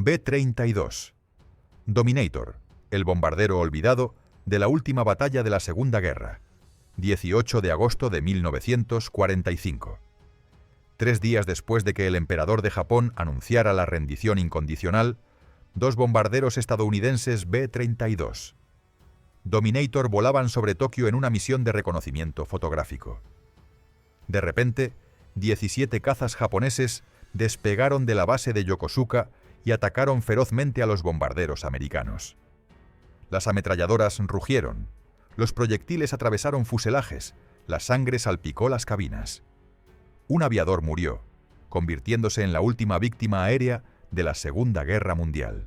B-32. Dominator, el bombardero olvidado de la última batalla de la Segunda Guerra, 18 de agosto de 1945. 3 días después de que el emperador de Japón anunciara la rendición incondicional, 2 bombarderos estadounidenses B-32 Dominator volaban sobre Tokio en una misión de reconocimiento fotográfico. De repente, 17 cazas japoneses despegaron de la base de Yokosuka y atacaron ferozmente a los bombarderos americanos. Las ametralladoras rugieron, los proyectiles atravesaron fuselajes, la sangre salpicó las cabinas. Un aviador murió, convirtiéndose en la última víctima aérea de la Segunda Guerra Mundial.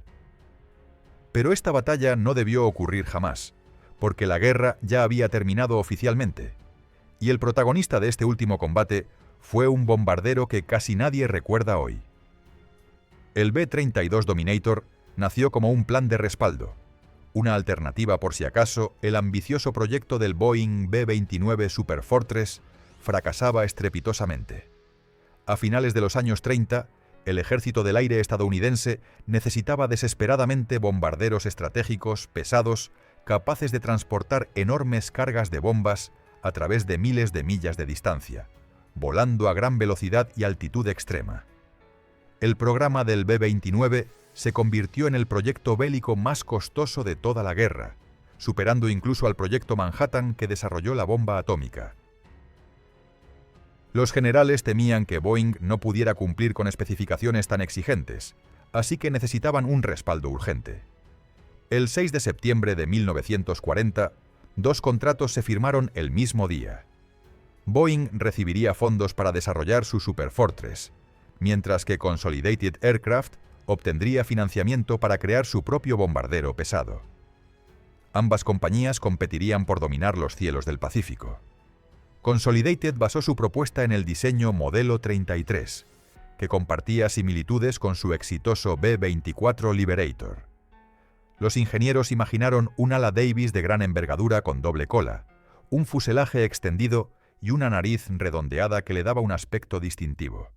Pero esta batalla no debió ocurrir jamás, porque la guerra ya había terminado oficialmente, y el protagonista de este último combate fue un bombardero que casi nadie recuerda hoy. El B-32 Dominator nació como un plan de respaldo, una alternativa por si acaso el ambicioso proyecto del Boeing B-29 Superfortress fracasaba estrepitosamente. A finales de los años 30, el ejército del aire estadounidense necesitaba desesperadamente bombarderos estratégicos pesados capaces de transportar enormes cargas de bombas a través de miles de millas de distancia, volando a gran velocidad y altitud extrema. El programa del B-29 se convirtió en el proyecto bélico más costoso de toda la guerra, superando incluso al proyecto Manhattan que desarrolló la bomba atómica. Los generales temían que Boeing no pudiera cumplir con especificaciones tan exigentes, así que necesitaban un respaldo urgente. El 6 de septiembre de 1940, 2 contratos se firmaron el mismo día. Boeing recibiría fondos para desarrollar su Superfortress, mientras que Consolidated Aircraft obtendría financiamiento para crear su propio bombardero pesado. Ambas compañías competirían por dominar los cielos del Pacífico. Consolidated basó su propuesta en el diseño Modelo 33, que compartía similitudes con su exitoso B-24 Liberator. Los ingenieros imaginaron un ala Davis de gran envergadura con doble cola, un fuselaje extendido y una nariz redondeada que le daba un aspecto distintivo.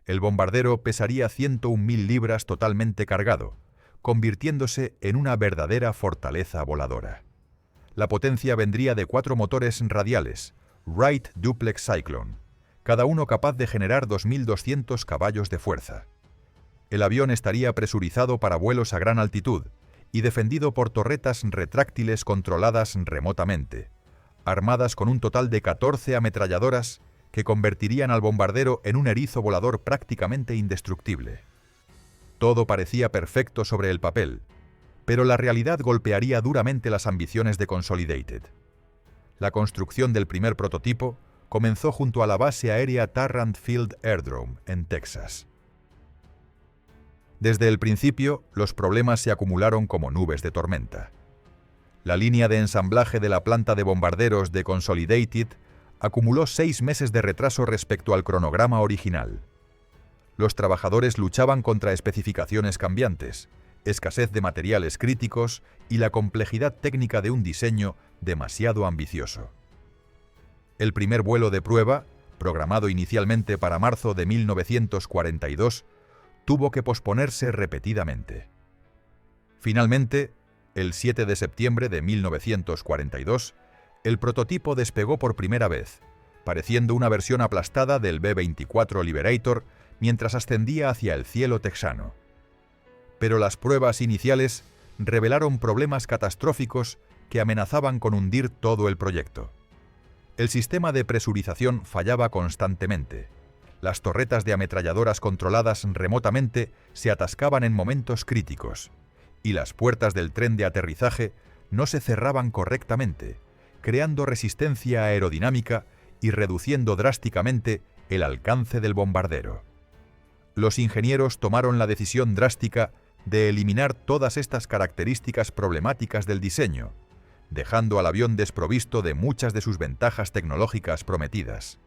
El bombardero pesaría 101.000 libras totalmente cargado, convirtiéndose en una verdadera fortaleza voladora. La potencia vendría de 4 motores radiales, Wright Duplex Cyclone, cada uno capaz de generar 2.200 caballos de fuerza. El avión estaría presurizado para vuelos a gran altitud y defendido por torretas retráctiles controladas remotamente, armadas con un total de 14 ametralladoras que convertirían al bombardero en un erizo volador prácticamente indestructible. Todo parecía perfecto sobre el papel, pero la realidad golpearía duramente las ambiciones de Consolidated. La construcción del primer prototipo comenzó junto a la base aérea Tarrant Field Airdrome, en Texas. Desde el principio, los problemas se acumularon como nubes de tormenta. La línea de ensamblaje de la planta de bombarderos de Consolidated acumuló 6 meses de retraso respecto al cronograma original. Los trabajadores luchaban contra especificaciones cambiantes, escasez de materiales críticos y la complejidad técnica de un diseño demasiado ambicioso. El primer vuelo de prueba, programado inicialmente para marzo de 1942, tuvo que posponerse repetidamente. Finalmente, el 7 de septiembre de 1942, el prototipo despegó por primera vez, pareciendo una versión aplastada del B-24 Liberator mientras ascendía hacia el cielo texano. Pero las pruebas iniciales revelaron problemas catastróficos que amenazaban con hundir todo el proyecto. El sistema de presurización fallaba constantemente. Las torretas de ametralladoras controladas remotamente se atascaban en momentos críticos, y las puertas del tren de aterrizaje no se cerraban correctamente, creando resistencia aerodinámica y reduciendo drásticamente el alcance del bombardero. Los ingenieros tomaron la decisión drástica de eliminar todas estas características problemáticas del diseño, dejando al avión desprovisto de muchas de sus ventajas tecnológicas prometidas.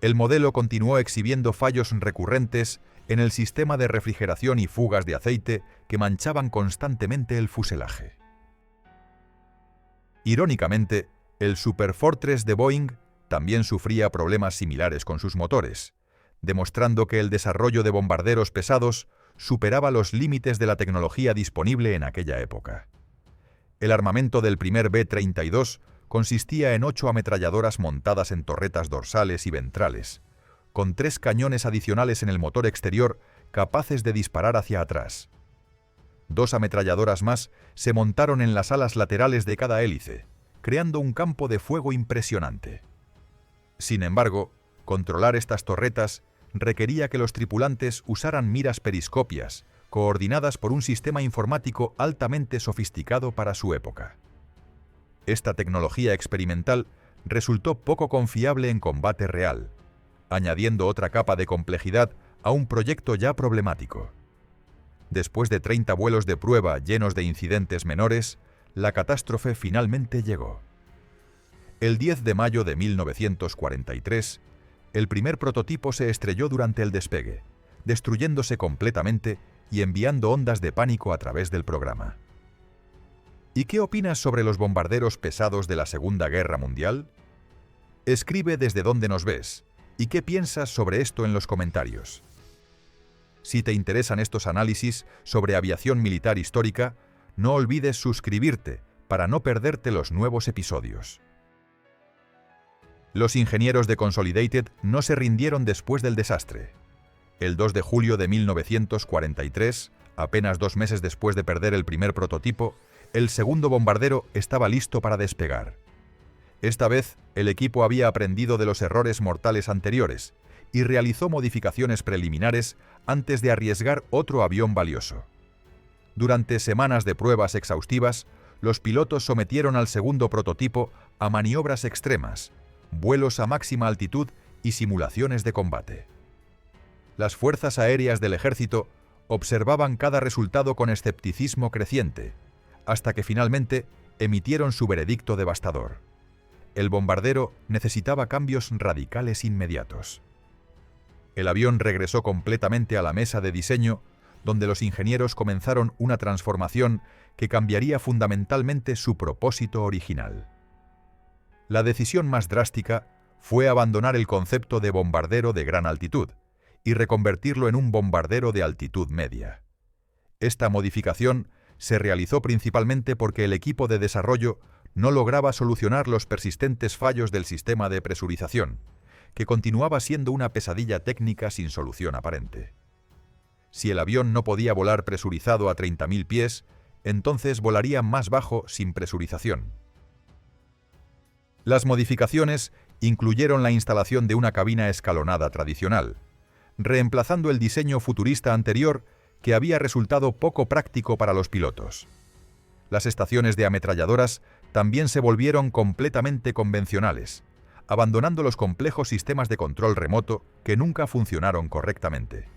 El modelo continuó exhibiendo fallos recurrentes en el sistema de refrigeración y fugas de aceite que manchaban constantemente el fuselaje. Irónicamente, el Superfortress de Boeing también sufría problemas similares con sus motores, demostrando que el desarrollo de bombarderos pesados superaba los límites de la tecnología disponible en aquella época. El armamento del primer B-32 consistía en 8 ametralladoras montadas en torretas dorsales y ventrales, con 3 cañones adicionales en el motor exterior capaces de disparar hacia atrás. 2 ametralladoras más se montaron en las alas laterales de cada hélice, creando un campo de fuego impresionante. Sin embargo, controlar estas torretas requería que los tripulantes usaran miras periscopias, coordinadas por un sistema informático altamente sofisticado para su época. Esta tecnología experimental resultó poco confiable en combate real, añadiendo otra capa de complejidad a un proyecto ya problemático. Después de 30 vuelos de prueba llenos de incidentes menores, la catástrofe finalmente llegó. El 10 de mayo de 1943, el primer prototipo se estrelló durante el despegue, destruyéndose completamente y enviando ondas de pánico a través del programa. ¿Y qué opinas sobre los bombarderos pesados de la Segunda Guerra Mundial? Escribe desde dónde nos ves y qué piensas sobre esto en los comentarios. Si te interesan estos análisis sobre aviación militar histórica, no olvides suscribirte para no perderte los nuevos episodios. Los ingenieros de Consolidated no se rindieron después del desastre. El 2 de julio de 1943, apenas 2 meses después de perder el primer prototipo, el segundo bombardero estaba listo para despegar. Esta vez, el equipo había aprendido de los errores mortales anteriores y realizó modificaciones preliminares antes de arriesgar otro avión valioso. Durante semanas de pruebas exhaustivas, los pilotos sometieron al segundo prototipo a maniobras extremas, vuelos a máxima altitud y simulaciones de combate. Las fuerzas aéreas del ejército observaban cada resultado con escepticismo creciente, hasta que finalmente emitieron su veredicto devastador. El bombardero necesitaba cambios radicales inmediatos. El avión regresó completamente a la mesa de diseño, donde los ingenieros comenzaron una transformación que cambiaría fundamentalmente su propósito original. La decisión más drástica fue abandonar el concepto de bombardero de gran altitud y reconvertirlo en un bombardero de altitud media. Esta modificación se realizó principalmente porque el equipo de desarrollo no lograba solucionar los persistentes fallos del sistema de presurización, que continuaba siendo una pesadilla técnica sin solución aparente. Si el avión no podía volar presurizado a 30.000 pies, entonces volaría más bajo sin presurización. Las modificaciones incluyeron la instalación de una cabina escalonada tradicional, reemplazando el diseño futurista anterior que había resultado poco práctico para los pilotos. Las estaciones de ametralladoras también se volvieron completamente convencionales, abandonando los complejos sistemas de control remoto que nunca funcionaron correctamente.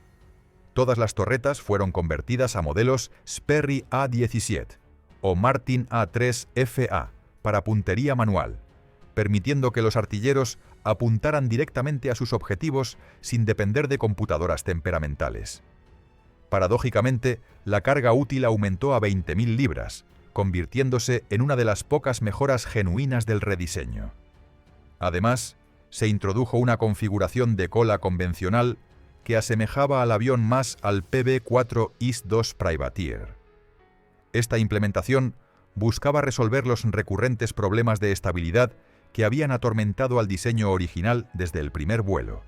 Todas las torretas fueron convertidas a modelos Sperry A-17 o Martin A-3FA para puntería manual, permitiendo que los artilleros apuntaran directamente a sus objetivos sin depender de computadoras temperamentales. Paradójicamente, la carga útil aumentó a 20.000 libras, convirtiéndose en una de las pocas mejoras genuinas del rediseño. Además, se introdujo una configuración de cola convencional que asemejaba al avión más al PB-4 IS-2 Privateer. Esta implementación buscaba resolver los recurrentes problemas de estabilidad que habían atormentado al diseño original desde el primer vuelo.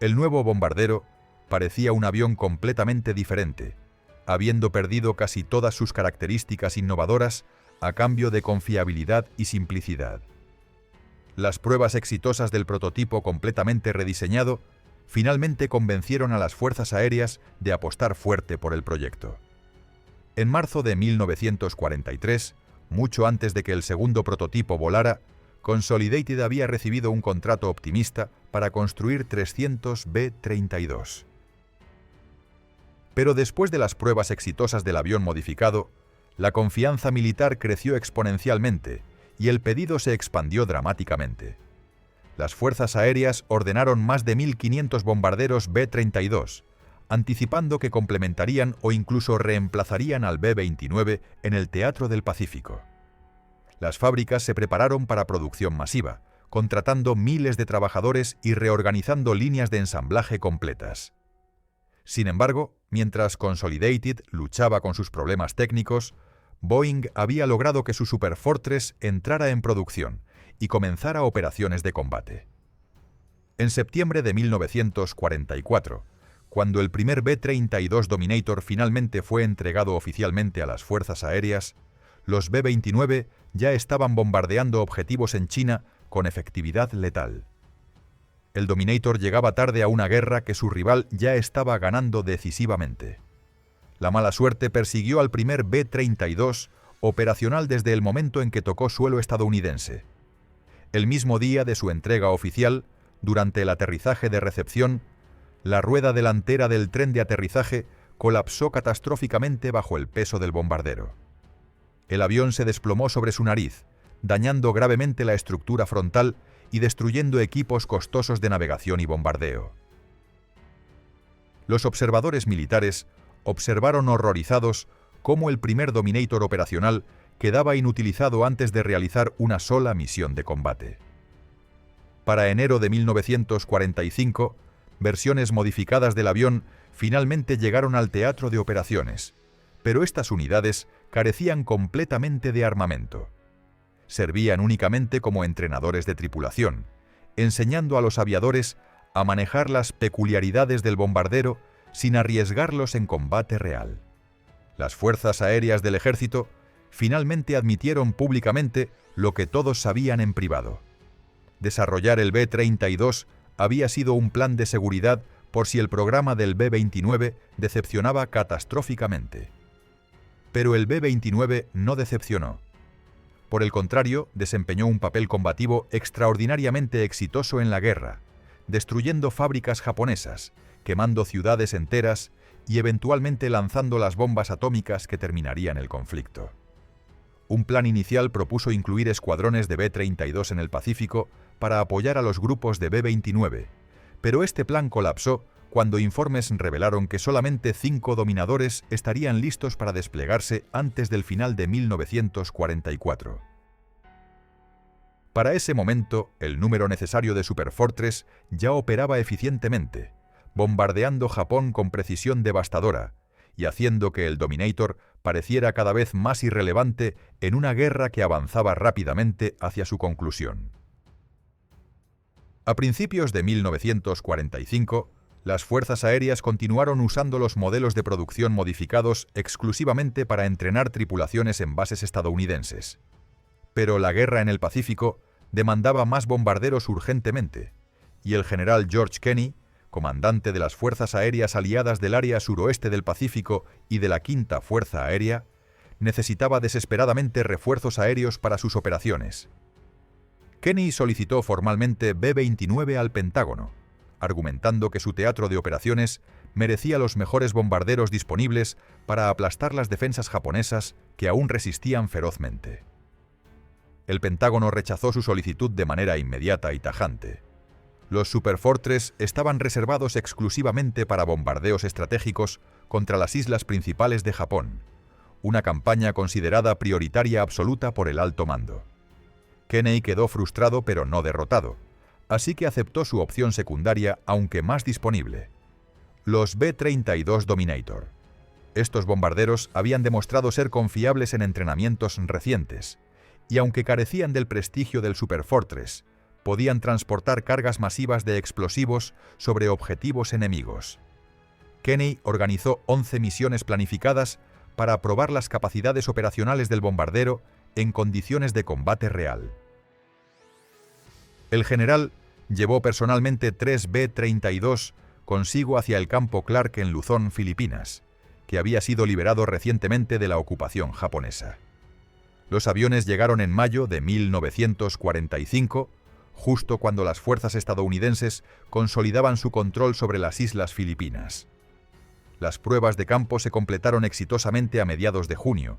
El nuevo bombardero parecía un avión completamente diferente, habiendo perdido casi todas sus características innovadoras a cambio de confiabilidad y simplicidad. Las pruebas exitosas del prototipo completamente rediseñado finalmente convencieron a las fuerzas aéreas de apostar fuerte por el proyecto. En marzo de 1943, mucho antes de que el segundo prototipo volara, Consolidated había recibido un contrato optimista para construir 300 B-32. Pero después de las pruebas exitosas del avión modificado, la confianza militar creció exponencialmente y el pedido se expandió dramáticamente. Las fuerzas aéreas ordenaron más de 1.500 bombarderos B-32, anticipando que complementarían o incluso reemplazarían al B-29 en el teatro del Pacífico. Las fábricas se prepararon para producción masiva, contratando miles de trabajadores y reorganizando líneas de ensamblaje completas. Sin embargo, mientras Consolidated luchaba con sus problemas técnicos, Boeing había logrado que su Superfortress entrara en producción y comenzara operaciones de combate. En septiembre de 1944, cuando el primer B-32 Dominator finalmente fue entregado oficialmente a las fuerzas aéreas, los B-29 ya estaban bombardeando objetivos en China con efectividad letal. El Dominator llegaba tarde a una guerra que su rival ya estaba ganando decisivamente. La mala suerte persiguió al primer B-32, operacional desde el momento en que tocó suelo estadounidense. El mismo día de su entrega oficial, durante el aterrizaje de recepción, la rueda delantera del tren de aterrizaje colapsó catastróficamente bajo el peso del bombardero. El avión se desplomó sobre su nariz, dañando gravemente la estructura frontal y destruyendo equipos costosos de navegación y bombardeo. Los observadores militares observaron horrorizados cómo el primer Dominator operacional quedaba inutilizado antes de realizar una sola misión de combate. Para enero de 1945, versiones modificadas del avión finalmente llegaron al teatro de operaciones, pero estas unidades carecían completamente de armamento. Servían únicamente como entrenadores de tripulación, enseñando a los aviadores a manejar las peculiaridades del bombardero sin arriesgarlos en combate real. Las fuerzas aéreas del ejército finalmente admitieron públicamente lo que todos sabían en privado. Desarrollar el B-32 había sido un plan de seguridad por si el programa del B-29 decepcionaba catastróficamente. Pero el B-29 no decepcionó. Por el contrario, desempeñó un papel combativo extraordinariamente exitoso en la guerra, destruyendo fábricas japonesas, quemando ciudades enteras y eventualmente lanzando las bombas atómicas que terminarían el conflicto. Un plan inicial propuso incluir escuadrones de B-32 en el Pacífico para apoyar a los grupos de B-29, pero este plan colapsó cuando informes revelaron que solamente 5 dominadores estarían listos para desplegarse antes del final de 1944. Para ese momento, el número necesario de Superfortress ya operaba eficientemente, bombardeando Japón con precisión devastadora y haciendo que el Dominator pareciera cada vez más irrelevante en una guerra que avanzaba rápidamente hacia su conclusión. A principios de 1945, las fuerzas aéreas continuaron usando los modelos de producción modificados exclusivamente para entrenar tripulaciones en bases estadounidenses. Pero la guerra en el Pacífico demandaba más bombarderos urgentemente, y el general George Kenney, comandante de las fuerzas aéreas aliadas del área suroeste del Pacífico y de la Quinta Fuerza Aérea, necesitaba desesperadamente refuerzos aéreos para sus operaciones. Kenney solicitó formalmente B-29 al Pentágono, argumentando que su teatro de operaciones merecía los mejores bombarderos disponibles para aplastar las defensas japonesas que aún resistían ferozmente. El Pentágono rechazó su solicitud de manera inmediata y tajante. Los Superfortress estaban reservados exclusivamente para bombardeos estratégicos contra las islas principales de Japón, una campaña considerada prioritaria absoluta por el alto mando. Kenney quedó frustrado pero no derrotado, así que aceptó su opción secundaria, aunque más disponible: los B-32 Dominator. Estos bombarderos habían demostrado ser confiables en entrenamientos recientes, y aunque carecían del prestigio del Superfortress, podían transportar cargas masivas de explosivos sobre objetivos enemigos. Kenney organizó 11 misiones planificadas para probar las capacidades operacionales del bombardero en condiciones de combate real. El general llevó personalmente 3 B-32 consigo hacia el campo Clark en Luzón, Filipinas, que había sido liberado recientemente de la ocupación japonesa. Los aviones llegaron en mayo de 1945, justo cuando las fuerzas estadounidenses consolidaban su control sobre las islas Filipinas. Las pruebas de campo se completaron exitosamente a mediados de junio,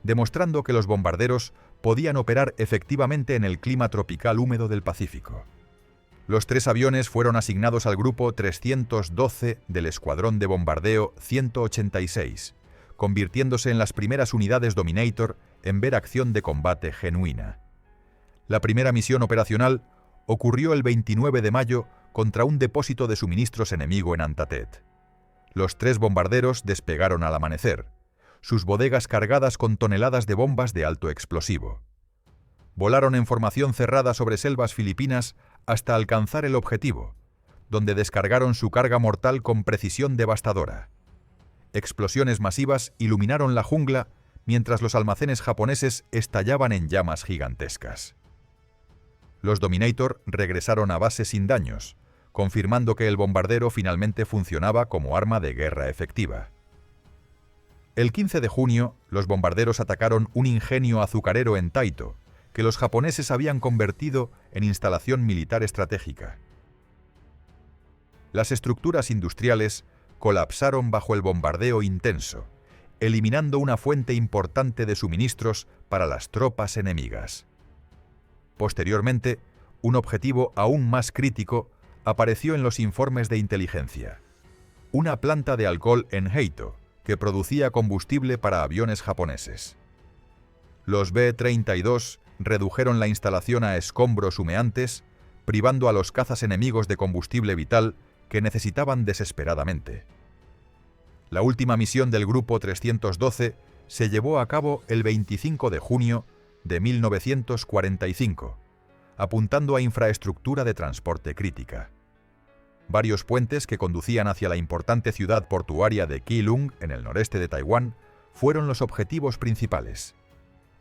demostrando que los bombarderos podían operar efectivamente en el clima tropical húmedo del Pacífico. Los 3 aviones fueron asignados al grupo 312 del Escuadrón de Bombardeo 186, convirtiéndose en las primeras unidades Dominator en ver acción de combate genuina. La primera misión operacional ocurrió el 29 de mayo contra un depósito de suministros enemigo en Antatet. Los 3 bombarderos despegaron al amanecer, sus bodegas cargadas con toneladas de bombas de alto explosivo. Volaron en formación cerrada sobre selvas filipinas hasta alcanzar el objetivo, donde descargaron su carga mortal con precisión devastadora. Explosiones masivas iluminaron la jungla mientras los almacenes japoneses estallaban en llamas gigantescas. Los Dominator regresaron a base sin daños, confirmando que el bombardero finalmente funcionaba como arma de guerra efectiva. El 15 de junio, los bombarderos atacaron un ingenio azucarero en Taito, que los japoneses habían convertido en instalación militar estratégica. Las estructuras industriales colapsaron bajo el bombardeo intenso, eliminando una fuente importante de suministros para las tropas enemigas. Posteriormente, un objetivo aún más crítico apareció en los informes de inteligencia: una planta de alcohol en Heito, que producía combustible para aviones japoneses. Los B-32 redujeron la instalación a escombros humeantes, privando a los cazas enemigos de combustible vital que necesitaban desesperadamente. La última misión del Grupo 312 se llevó a cabo el 25 de junio de 1945, apuntando a infraestructura de transporte crítica. Varios puentes que conducían hacia la importante ciudad portuaria de Keelung, en el noreste de Taiwán, fueron los objetivos principales.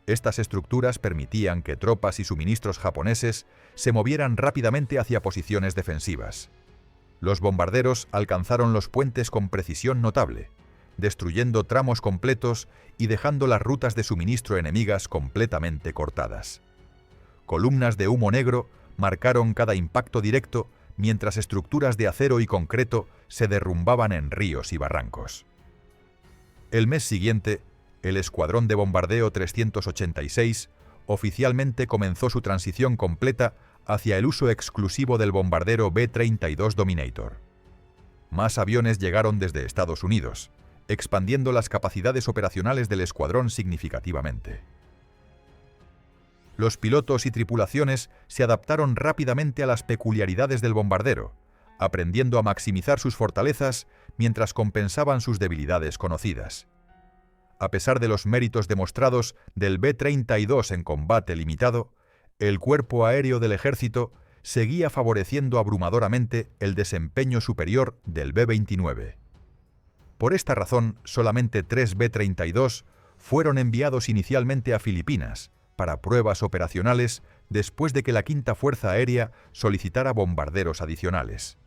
Estas estructuras permitían que tropas y suministros japoneses se movieran rápidamente hacia posiciones defensivas. Los bombarderos alcanzaron los puentes con precisión notable, destruyendo tramos completos y dejando las rutas de suministro enemigas completamente cortadas. Columnas de humo negro marcaron cada impacto directo, mientras estructuras de acero y concreto se derrumbaban en ríos y barrancos. El mes siguiente, el Escuadrón de Bombardeo 386 oficialmente comenzó su transición completa hacia el uso exclusivo del bombardero B-32 Dominator. Más aviones llegaron desde Estados Unidos, expandiendo las capacidades operacionales del escuadrón significativamente. Los pilotos y tripulaciones se adaptaron rápidamente a las peculiaridades del bombardero, aprendiendo a maximizar sus fortalezas mientras compensaban sus debilidades conocidas. A pesar de los méritos demostrados del B-32 en combate limitado, el cuerpo aéreo del ejército seguía favoreciendo abrumadoramente el desempeño superior del B-29. Por esta razón, solamente 3 B-32 fueron enviados inicialmente a Filipinas para pruebas operacionales después de que la Quinta Fuerza Aérea solicitara bombarderos adicionales.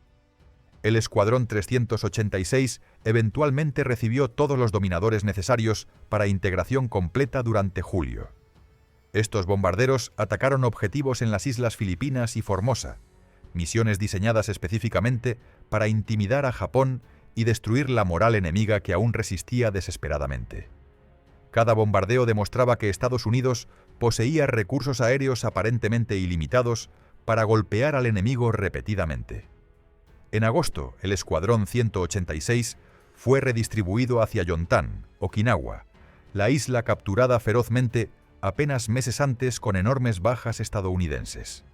El Escuadrón 386 eventualmente recibió todos los dominadores necesarios para integración completa durante julio. Estos bombarderos atacaron objetivos en las islas Filipinas y Formosa, misiones diseñadas específicamente para intimidar a Japón y destruir la moral enemiga que aún resistía desesperadamente. Cada bombardeo demostraba que Estados Unidos poseía recursos aéreos aparentemente ilimitados para golpear al enemigo repetidamente. En agosto, el Escuadrón 186 fue redistribuido hacia Yontan, Okinawa, la isla capturada ferozmente apenas meses antes con enormes bajas estadounidenses.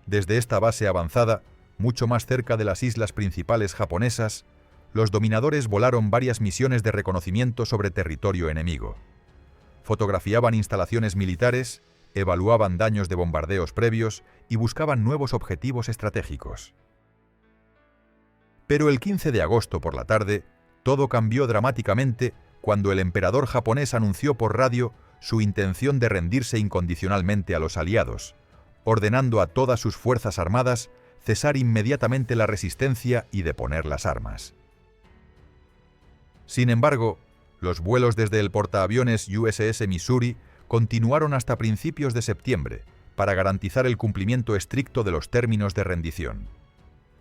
Desde esta base avanzada, mucho más cerca de las islas principales japonesas, los dominadores volaron varias misiones de reconocimiento sobre territorio enemigo. Fotografiaban instalaciones militares, evaluaban daños de bombardeos previos y buscaban nuevos objetivos estratégicos. Pero el 15 de agosto por la tarde, todo cambió dramáticamente cuando el emperador japonés anunció por radio su intención de rendirse incondicionalmente a los aliados, ordenando a todas sus fuerzas armadas cesar inmediatamente la resistencia y deponer las armas. Sin embargo, los vuelos desde el portaaviones USS Missouri continuaron hasta principios de septiembre para garantizar el cumplimiento estricto de los términos de rendición.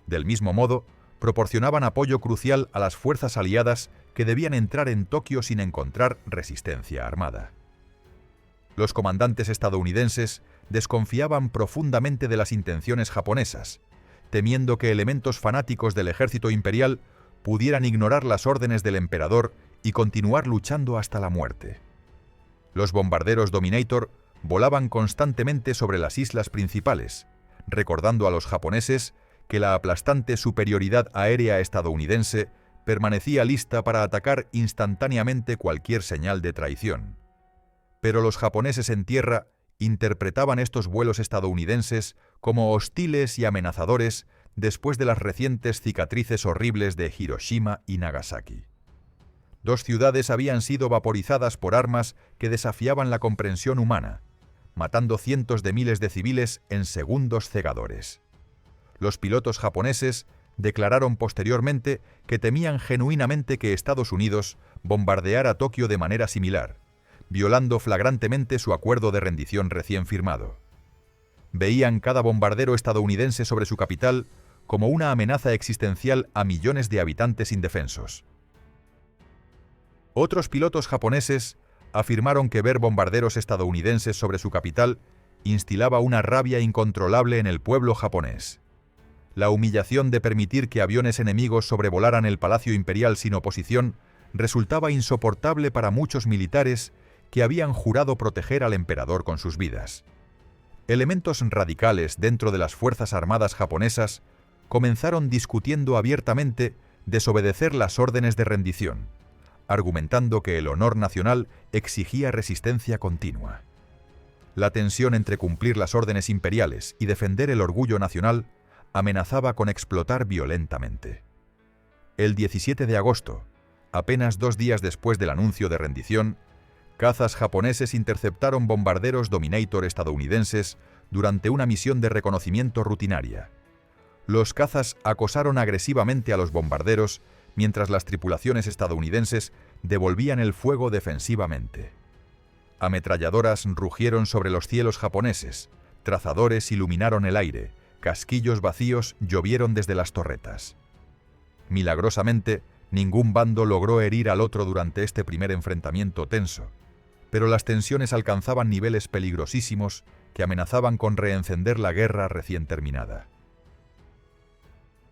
Del mismo modo, proporcionaban apoyo crucial a las fuerzas aliadas que debían entrar en Tokio sin encontrar resistencia armada. Los comandantes estadounidenses desconfiaban profundamente de las intenciones japonesas, temiendo que elementos fanáticos del ejército imperial pudieran ignorar las órdenes del emperador y continuar luchando hasta la muerte. Los bombarderos Dominator volaban constantemente sobre las islas principales, recordando a los japoneses que la aplastante superioridad aérea estadounidense permanecía lista para atacar instantáneamente cualquier señal de traición. Pero los japoneses en tierra interpretaban estos vuelos estadounidenses como hostiles y amenazadores después de las recientes cicatrices horribles de Hiroshima y Nagasaki. Dos ciudades habían sido vaporizadas por armas que desafiaban la comprensión humana, matando cientos de miles de civiles en segundos cegadores. Los pilotos japoneses declararon posteriormente que temían genuinamente que Estados Unidos bombardeara Tokio de manera similar, violando flagrantemente su acuerdo de rendición recién firmado. Veían cada bombardero estadounidense sobre su capital como una amenaza existencial a millones de habitantes indefensos. Otros pilotos japoneses afirmaron que ver bombarderos estadounidenses sobre su capital instilaba una rabia incontrolable en el pueblo japonés. La humillación de permitir que aviones enemigos sobrevolaran el Palacio Imperial sin oposición resultaba insoportable para muchos militares que habían jurado proteger al emperador con sus vidas. Elementos radicales dentro de las Fuerzas Armadas japonesas comenzaron discutiendo abiertamente desobedecer las órdenes de rendición, argumentando que el honor nacional exigía resistencia continua. La tensión entre cumplir las órdenes imperiales y defender el orgullo nacional amenazaba con explotar violentamente. El 17 de agosto, apenas 2 días después del anuncio de rendición, cazas japoneses interceptaron bombarderos Dominator estadounidenses durante una misión de reconocimiento rutinaria. Los cazas acosaron agresivamente a los bombarderos mientras las tripulaciones estadounidenses devolvían el fuego defensivamente. Ametralladoras rugieron sobre los cielos japoneses, trazadores iluminaron el aire, casquillos vacíos llovieron desde las torretas. Milagrosamente, ningún bando logró herir al otro durante este primer enfrentamiento tenso, pero las tensiones alcanzaban niveles peligrosísimos que amenazaban con reencender la guerra recién terminada.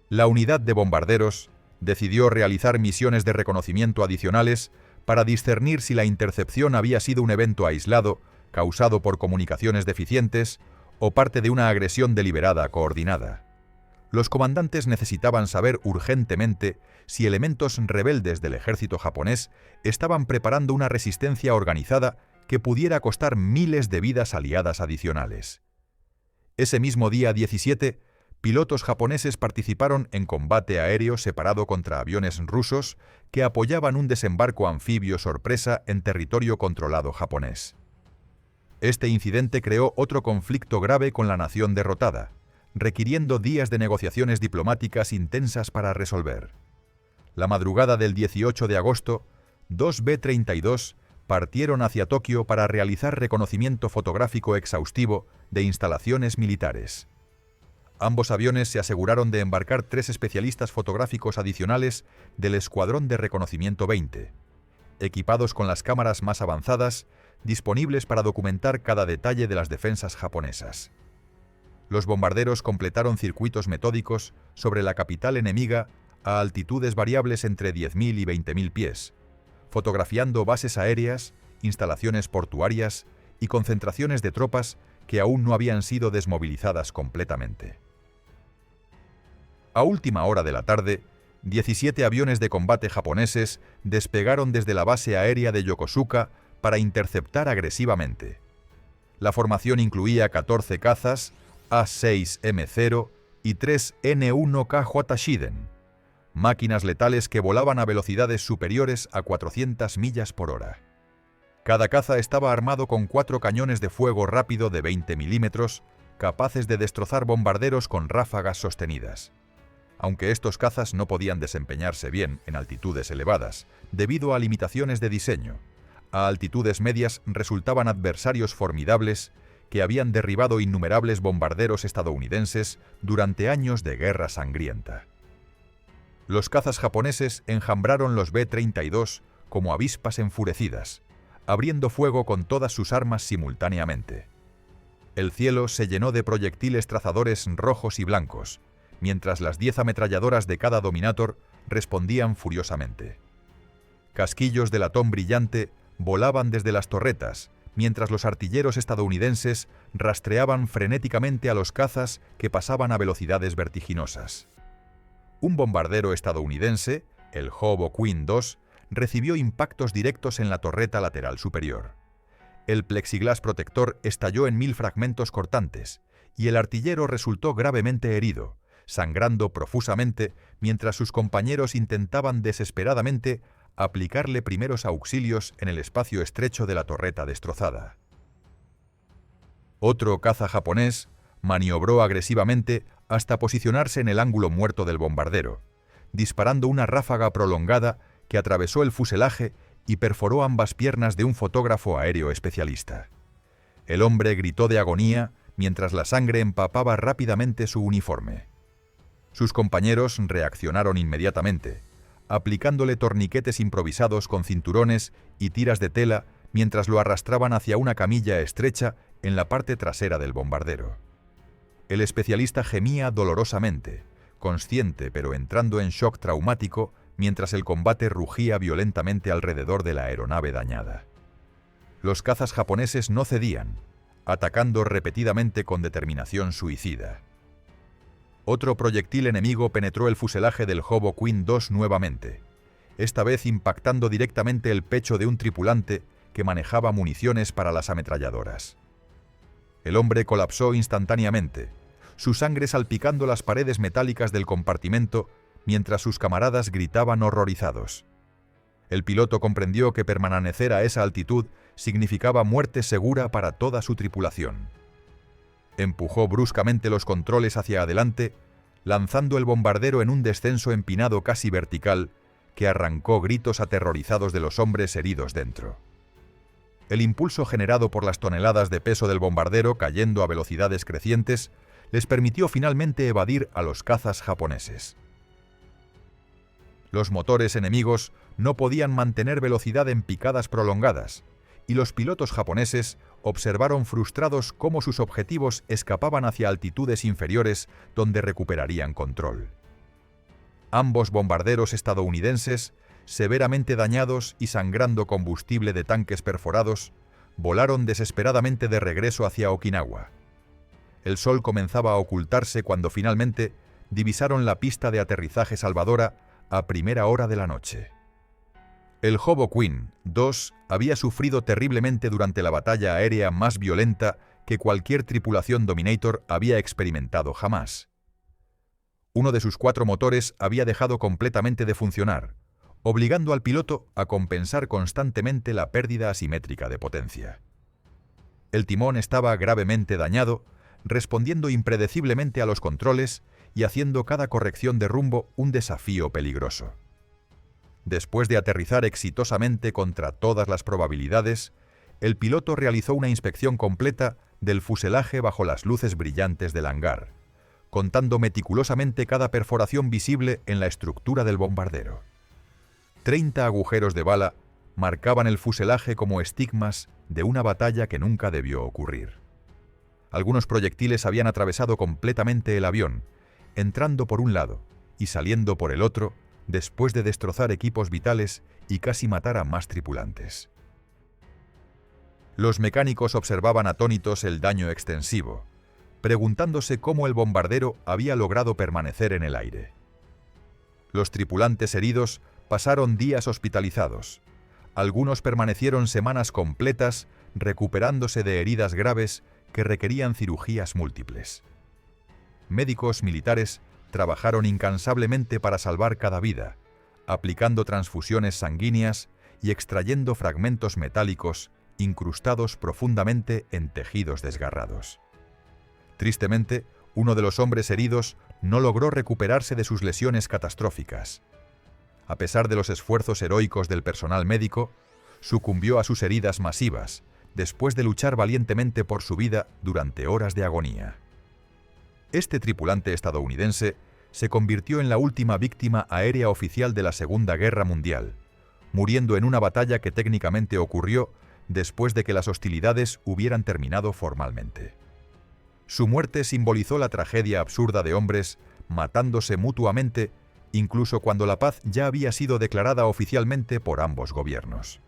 La unidad de bombarderos decidió realizar misiones de reconocimiento adicionales para discernir si la intercepción había sido un evento aislado, causado por comunicaciones deficientes, o parte de una agresión deliberada coordinada. Los comandantes necesitaban saber urgentemente si elementos rebeldes del ejército japonés estaban preparando una resistencia organizada que pudiera costar miles de vidas aliadas adicionales. Ese mismo día 17, pilotos japoneses participaron en combate aéreo separado contra aviones rusos que apoyaban un desembarco anfibio sorpresa en territorio controlado japonés. Este incidente creó otro conflicto grave con la nación derrotada, requiriendo días de negociaciones diplomáticas intensas para resolver. La madrugada del 18 de agosto, 2 B-32 partieron hacia Tokio para realizar reconocimiento fotográfico exhaustivo de instalaciones militares. Ambos aviones se aseguraron de embarcar 3 especialistas fotográficos adicionales del Escuadrón de Reconocimiento 20, equipados con las cámaras más avanzadas, disponibles para documentar cada detalle de las defensas japonesas. Los bombarderos completaron circuitos metódicos sobre la capital enemiga a altitudes variables entre 10.000 y 20.000 pies, fotografiando bases aéreas, instalaciones portuarias y concentraciones de tropas que aún no habían sido desmovilizadas completamente. A última hora de la tarde, 17 aviones de combate japoneses despegaron desde la base aérea de Yokosuka para interceptar agresivamente. La formación incluía 14 cazas, A-6M0 y 3 N-1K Shiden, máquinas letales que volaban a velocidades superiores a 400 millas por hora. Cada caza estaba armado con 4 cañones de fuego rápido de 20 milímetros, capaces de destrozar bombarderos con ráfagas sostenidas. Aunque estos cazas no podían desempeñarse bien en altitudes elevadas, debido a limitaciones de diseño, a altitudes medias resultaban adversarios formidables que habían derribado innumerables bombarderos estadounidenses durante años de guerra sangrienta. Los cazas japoneses enjambraron los B-32 como avispas enfurecidas, abriendo fuego con todas sus armas simultáneamente. El cielo se llenó de proyectiles trazadores rojos y blancos, mientras las 10 ametralladoras de cada Dominator respondían furiosamente. Casquillos de latón brillante volaban desde las torretas, mientras los artilleros estadounidenses rastreaban frenéticamente a los cazas que pasaban a velocidades vertiginosas. Un bombardero estadounidense, el Hoboken 2, recibió impactos directos en la torreta lateral superior. El plexiglás protector estalló en 1000 fragmentos cortantes y el artillero resultó gravemente herido, sangrando profusamente mientras sus compañeros intentaban desesperadamente aplicarle primeros auxilios en el espacio estrecho de la torreta destrozada. Otro caza japonés maniobró agresivamente hasta posicionarse en el ángulo muerto del bombardero, disparando una ráfaga prolongada que atravesó el fuselaje y perforó ambas piernas de un fotógrafo aéreo especialista. El hombre gritó de agonía mientras la sangre empapaba rápidamente su uniforme. Sus compañeros reaccionaron inmediatamente, aplicándole torniquetes improvisados con cinturones y tiras de tela mientras lo arrastraban hacia una camilla estrecha en la parte trasera del bombardero. El especialista gemía dolorosamente, consciente pero entrando en shock traumático mientras el combate rugía violentamente alrededor de la aeronave dañada. Los cazas japoneses no cedían, atacando repetidamente con determinación suicida. Otro proyectil enemigo penetró el fuselaje del Hoboken 2 nuevamente, esta vez impactando directamente el pecho de un tripulante que manejaba municiones para las ametralladoras. El hombre colapsó instantáneamente, su sangre salpicando las paredes metálicas del compartimento mientras sus camaradas gritaban horrorizados. El piloto comprendió que permanecer a esa altitud significaba muerte segura para toda su tripulación. Empujó bruscamente los controles hacia adelante, lanzando el bombardero en un descenso empinado casi vertical que arrancó gritos aterrorizados de los hombres heridos dentro. El impulso generado por las toneladas de peso del bombardero cayendo a velocidades crecientes les permitió finalmente evadir a los cazas japoneses. Los motores enemigos no podían mantener velocidad en picadas prolongadas, y los pilotos japoneses observaron frustrados cómo sus objetivos escapaban hacia altitudes inferiores donde recuperarían control. Ambos bombarderos estadounidenses, severamente dañados y sangrando combustible de tanques perforados, volaron desesperadamente de regreso hacia Okinawa. El sol comenzaba a ocultarse cuando finalmente divisaron la pista de aterrizaje salvadora a primera hora de la noche. El Hoboken 2 había sufrido terriblemente durante la batalla aérea más violenta que cualquier tripulación Dominator había experimentado jamás. Uno de sus 4 motores había dejado completamente de funcionar, obligando al piloto a compensar constantemente la pérdida asimétrica de potencia. El timón estaba gravemente dañado, respondiendo impredeciblemente a los controles y haciendo cada corrección de rumbo un desafío peligroso. Después de aterrizar exitosamente contra todas las probabilidades, el piloto realizó una inspección completa del fuselaje bajo las luces brillantes del hangar, contando meticulosamente cada perforación visible en la estructura del bombardero. 30 agujeros de bala marcaban el fuselaje como estigmas de una batalla que nunca debió ocurrir. Algunos proyectiles habían atravesado completamente el avión, entrando por un lado y saliendo por el otro, después de destrozar equipos vitales y casi matar a más tripulantes. Los mecánicos observaban atónitos el daño extensivo, preguntándose cómo el bombardero había logrado permanecer en el aire. Los tripulantes heridos pasaron días hospitalizados. Algunos permanecieron semanas completas recuperándose de heridas graves que requerían cirugías múltiples. Médicos militares trabajaron incansablemente para salvar cada vida, aplicando transfusiones sanguíneas y extrayendo fragmentos metálicos incrustados profundamente en tejidos desgarrados. Tristemente, uno de los hombres heridos no logró recuperarse de sus lesiones catastróficas. A pesar de los esfuerzos heroicos del personal médico, sucumbió a sus heridas masivas, después de luchar valientemente por su vida durante horas de agonía. Este tripulante estadounidense se convirtió en la última víctima aérea oficial de la Segunda Guerra Mundial, muriendo en una batalla que técnicamente ocurrió después de que las hostilidades hubieran terminado formalmente. Su muerte simbolizó la tragedia absurda de hombres matándose mutuamente, incluso cuando la paz ya había sido declarada oficialmente por ambos gobiernos.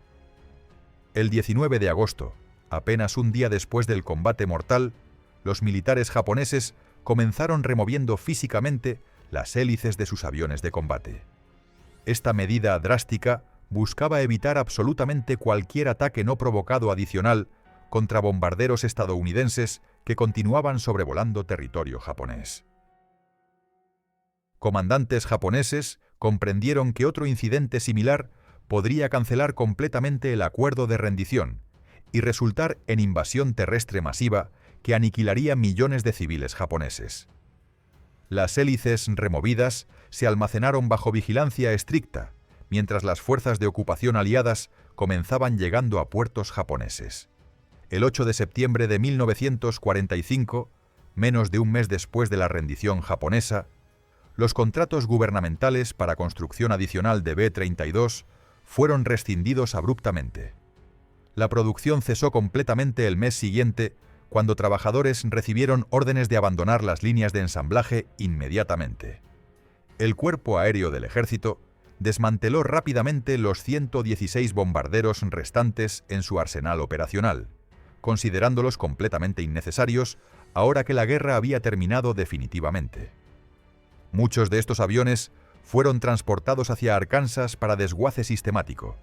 El 19 de agosto, apenas un día después del combate mortal, los militares japoneses comenzaron removiendo físicamente las hélices de sus aviones de combate. Esta medida drástica buscaba evitar absolutamente cualquier ataque no provocado adicional contra bombarderos estadounidenses que continuaban sobrevolando territorio japonés. Comandantes japoneses comprendieron que otro incidente similar podría cancelar completamente el acuerdo de rendición y resultar en invasión terrestre masiva que aniquilaría millones de civiles japoneses. Las hélices removidas se almacenaron bajo vigilancia estricta, mientras las fuerzas de ocupación aliadas comenzaban llegando a puertos japoneses. El 8 de septiembre de 1945, menos de un mes después de la rendición japonesa, los contratos gubernamentales para construcción adicional de B-32 fueron rescindidos abruptamente. La producción cesó completamente el mes siguiente, cuando trabajadores recibieron órdenes de abandonar las líneas de ensamblaje inmediatamente. El Cuerpo Aéreo del Ejército desmanteló rápidamente los 116 bombarderos restantes en su arsenal operacional, considerándolos completamente innecesarios ahora que la guerra había terminado definitivamente. Muchos de estos aviones fueron transportados hacia Arkansas para desguace sistemático,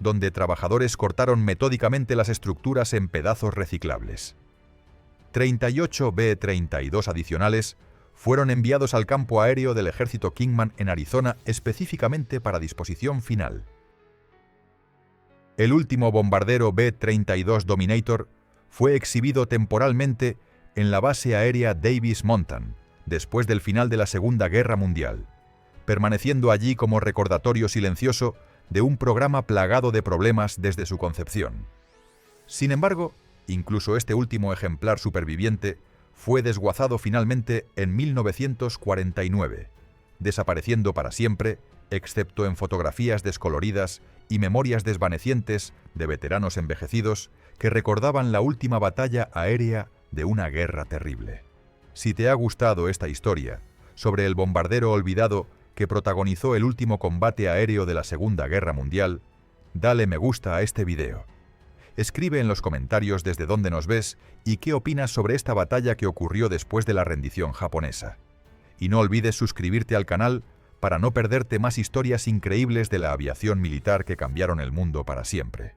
donde trabajadores cortaron metódicamente las estructuras en pedazos reciclables. 38 B-32 adicionales fueron enviados al campo aéreo del ejército Kingman en Arizona específicamente para disposición final. El último bombardero B-32 Dominator fue exhibido temporalmente en la base aérea Davis-Monthan, después del final de la Segunda Guerra Mundial, permaneciendo allí como recordatorio silencioso de un programa plagado de problemas desde su concepción. Sin embargo, incluso este último ejemplar superviviente fue desguazado finalmente en 1949, desapareciendo para siempre, excepto en fotografías descoloridas y memorias desvanecientes de veteranos envejecidos que recordaban la última batalla aérea de una guerra terrible. Si te ha gustado esta historia sobre el bombardero olvidado que protagonizó el último combate aéreo de la Segunda Guerra Mundial, dale me gusta a este video. Escribe en los comentarios desde dónde nos ves y qué opinas sobre esta batalla que ocurrió después de la rendición japonesa. Y no olvides suscribirte al canal para no perderte más historias increíbles de la aviación militar que cambiaron el mundo para siempre.